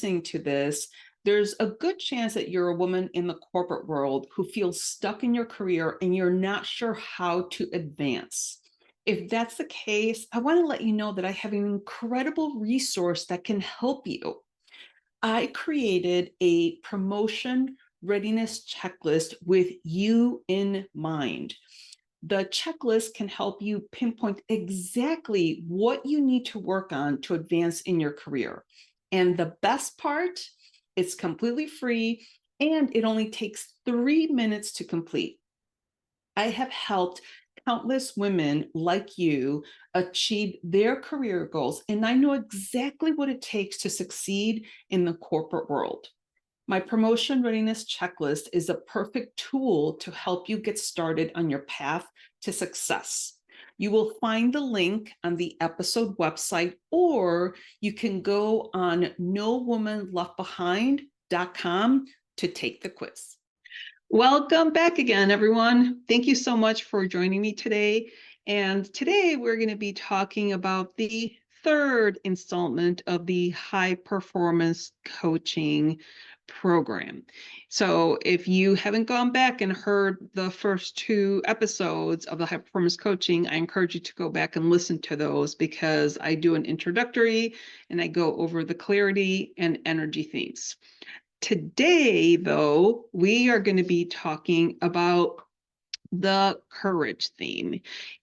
listening to this, there's a good chance that you're a woman in the corporate world who feels stuck in your career and you're not sure how to advance. If that's the case, I want to let you know that I have an incredible resource that can help you. I created a promotion readiness checklist with you in mind. The checklist can help you pinpoint exactly what you need to work on to advance in your career. And the best part, it's completely free and it only takes 3 minutes to complete. I have helped countless women like you achieve their career goals, and I know exactly what it takes to succeed in the corporate world. My promotion readiness checklist is a perfect tool to help you get started on your path to success. You will find the link on the episode website, or you can go on nowomanleftbehind.com to take the quiz. Welcome back again, everyone. Thank you so much for joining me today. And today we're going to be talking about the third installment of the high performance coaching program. So if you haven't gone back and heard the first 2 episodes of the high performance coaching, I encourage you to go back and listen to those, because I do an introductory and I go over the clarity and energy themes. Today, though, we are going to be talking about the courage theme.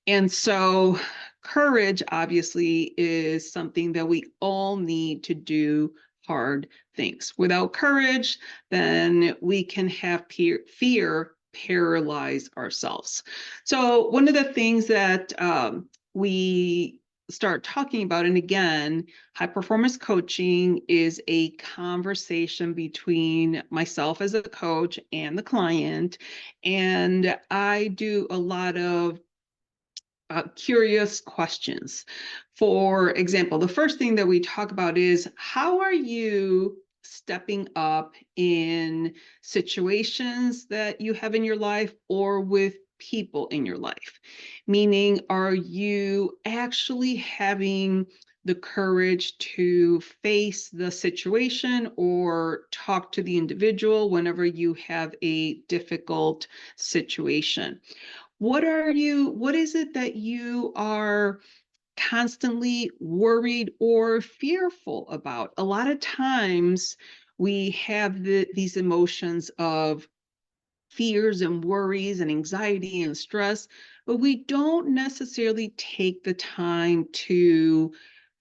And so courage obviously is something that we all need to do hard things. Without courage, then we can have fear paralyze ourselves. So one of the things that we start talking about, and again, high performance coaching is a conversation between myself as a coach and the client. And I do a lot of curious questions. For example, the first thing that we talk about is, how are you stepping up in situations that you have in your life or with people in your life? Meaning, are you actually having the courage to face the situation or talk to the individual whenever you have a difficult situation? What is it that you are constantly worried or fearful about? A lot of times we have these emotions of fears and worries and anxiety and stress, but we don't necessarily take the time to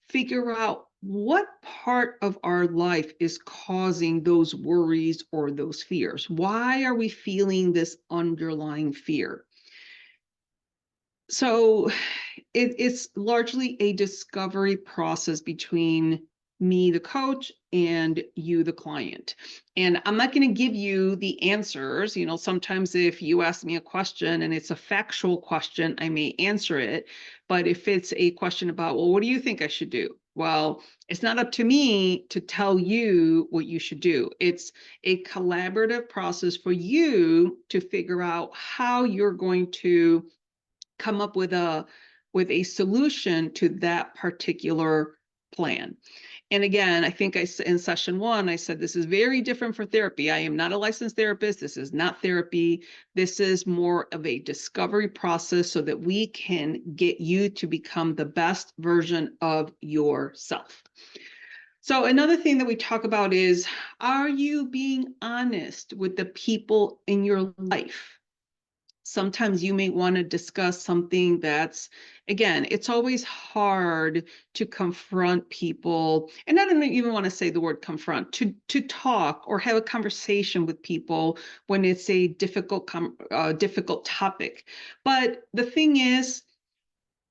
figure out what part of our life is causing those worries or those fears. Why are we feeling this underlying fear? So it's largely a discovery process between me, the coach, and you, the client. And I'm not going to give you the answers. You know, sometimes if you ask me a question and it's a factual question, I may answer it. But if it's a question about, well, what do you think I should do? Well, it's not up to me to tell you what you should do. It's a collaborative process for you to figure out how you're going to come up with a solution to that particular plan. And again, I think in session 1, I said this is very different for therapy. I am not a licensed therapist. This is not therapy. This is more of a discovery process so that we can get you to become the best version of yourself. So another thing that we talk about is, are you being honest with the people in your life? Sometimes you may want to discuss something that's, again, it's always hard to confront people. And I don't even want to say the word confront, to talk or have a conversation with people when it's a difficult topic. But the thing is,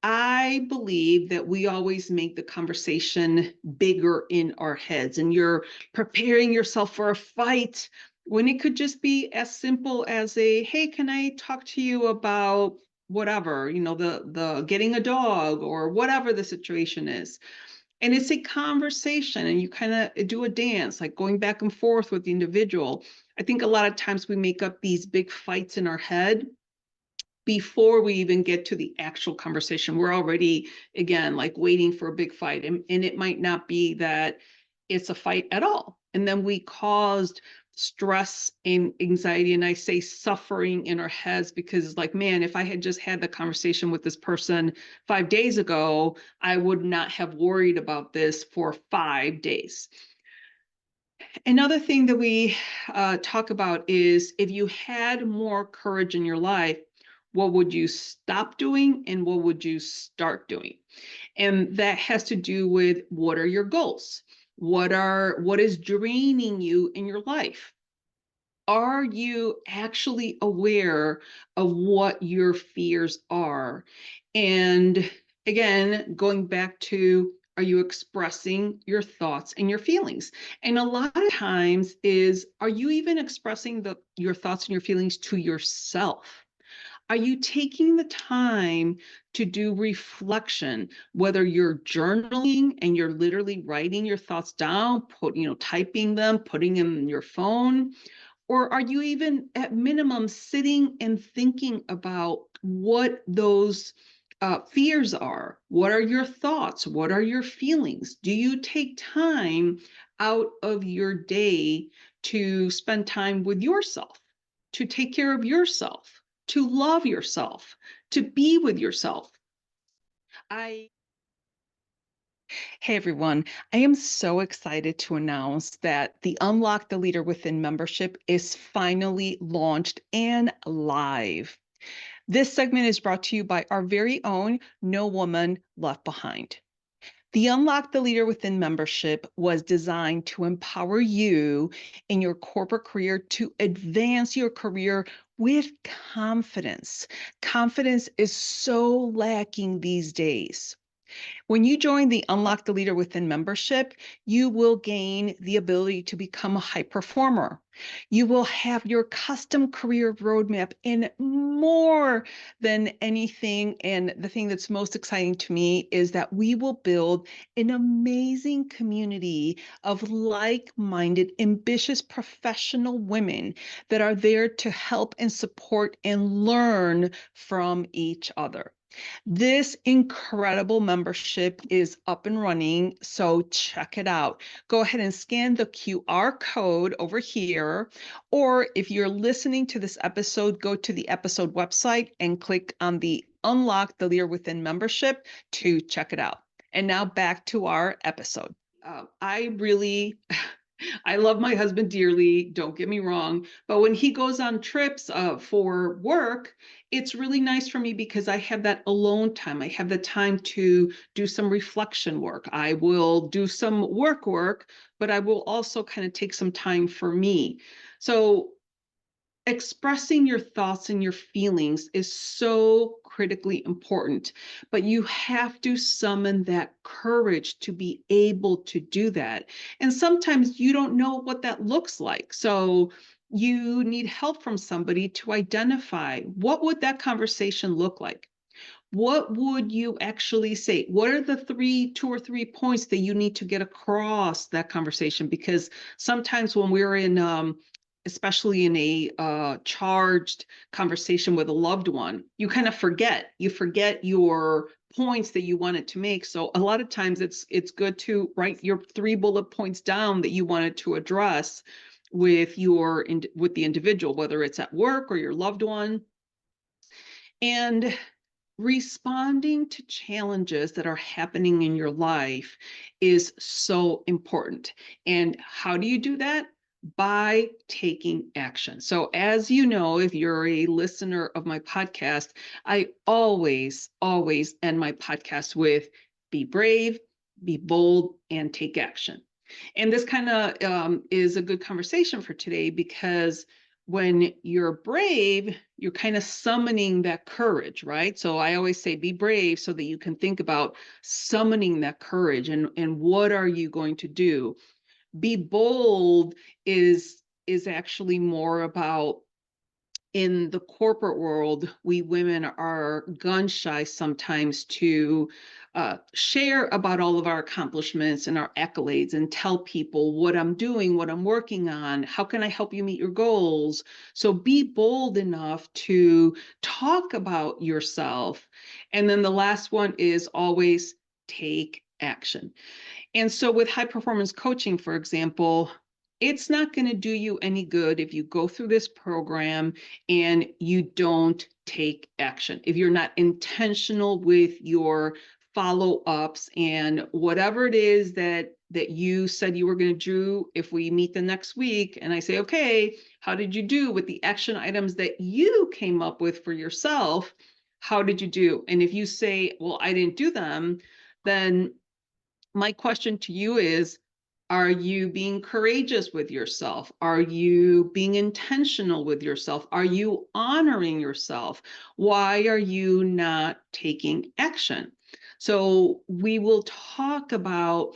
I believe that we always make the conversation bigger in our heads, and you're preparing yourself for a fight when it could just be as simple as a, hey, can I talk to you about whatever, you know, the getting a dog or whatever the situation is. And it's a conversation, and you kind of do a dance, like going back and forth with the individual. I think a lot of times we make up these big fights in our head before we even get to the actual conversation. We're already, again, like waiting for a big fight. And it might not be that it's a fight at all. And then we caused stress and anxiety, and I say suffering in our heads, because like, man, if I had just had the conversation with this person 5 days ago, I would not have worried about this for 5 days. Another thing that we talk about is, if you had more courage in your life, what would you stop doing and what would you start doing? And that has to do with, what are your goals? What is draining you in your life? Are you actually aware of what your fears are? And again, going back to, are you expressing your thoughts and your feelings? And a lot of times is, are you even expressing your thoughts and your feelings to yourself? Are you taking the time to do reflection, whether you're journaling and you're literally writing your thoughts down, typing them, putting them in your phone? Or are you even at minimum sitting and thinking about what those fears are? What are your thoughts? What are your feelings? Do you take time out of your day to spend time with yourself, to take care of yourself, to love yourself, to be with yourself? Hey everyone, I am so excited to announce that the Unlock the Leader Within membership is finally launched and live. This segment is brought to you by our very own No Woman Left Behind. The Unlock the Leader Within membership was designed to empower you in your corporate career to advance your career with confidence. Confidence is so lacking these days. When you join the Unlock the Leader Within membership, you will gain the ability to become a high performer. You will have your custom career roadmap and more than anything. And the thing that's most exciting to me is that we will build an amazing community of like-minded, ambitious professional women that are there to help and support and learn from each other. This incredible membership is up and running, so check it out. Go ahead and scan the QR code over here, or if you're listening to this episode, go to the episode website and click on the Unlock the Leader Within membership to check it out. And now back to our episode. I love my husband dearly, don't get me wrong, but when he goes on trips for work, it's really nice for me because I have that alone time. I have the time to do some reflection work. I will do some work, but I will also kind of take some time for me. So expressing your thoughts and your feelings is so critically important, but you have to summon that courage to be able to do that. And sometimes you don't know what that looks like. So you need help from somebody to identify, what would that conversation look like? What would you actually say? What are the two or three points that you need to get across that conversation? Because sometimes when we're in, especially in a charged conversation with a loved one, you kind of forget. You forget your points that you wanted to make. So a lot of times it's good to write your 3 bullet points down that you wanted to address with the individual, whether it's at work or your loved one. And responding to challenges that are happening in your life is so important. And how do you do that? By taking action. So as you know, if you're a listener of my podcast, I always end my podcast with, be brave, be bold, and take action. And this kind of is a good conversation for today, because when you're brave, you're kind of summoning that courage, right? So I always say, be brave, so that you can think about summoning that courage, and what are you going to do? Be bold is actually more about, in the corporate world, we women are gun shy sometimes to share about all of our accomplishments and our accolades, and tell people what I'm doing, what I'm working on, how can I help you meet your goals. So be bold enough to talk about yourself. And then the last one is always take action. And so with high performance coaching, for example, it's not going to do you any good if you go through this program and you don't take action. If you're not intentional with your follow-ups and whatever it is that you said you were going to do, if we meet the next week and I say, okay, how did you do with the action items that you came up with for yourself? How did you do? And if you say, well, I didn't do them, then my question to you is, are you being courageous with yourself? Are you being intentional with yourself? Are you honoring yourself? Why are you not taking action? So we will talk about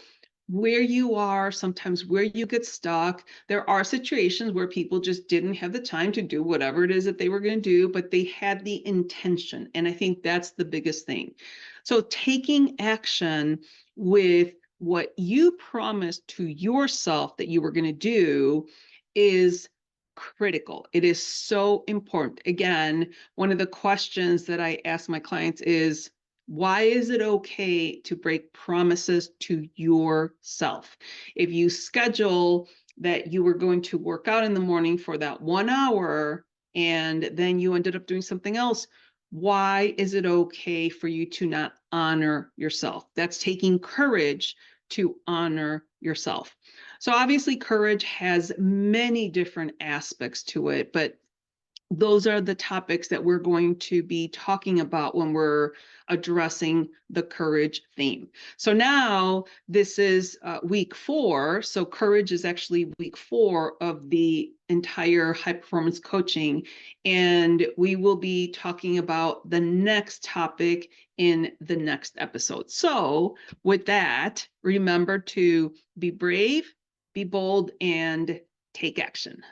where you are, sometimes where you get stuck. There are situations where people just didn't have the time to do whatever it is that they were going to do, but they had the intention. And I think that's the biggest thing. So taking action with what you promised to yourself that you were going to do is critical. It is so important. Again, one of the questions that I ask my clients is, why is it okay to break promises to yourself? If you schedule that you were going to work out in the morning for that 1 hour and then you ended up doing something else, why is it okay for you to not honor yourself? That's taking courage to honor yourself. So obviously courage has many different aspects to it, but those are the topics that we're going to be talking about when we're addressing the courage theme. So now this is week 4. So courage is actually week 4 of the entire high performance coaching. And we will be talking about the next topic in the next episode. So with that, remember to be brave, be bold, and take action.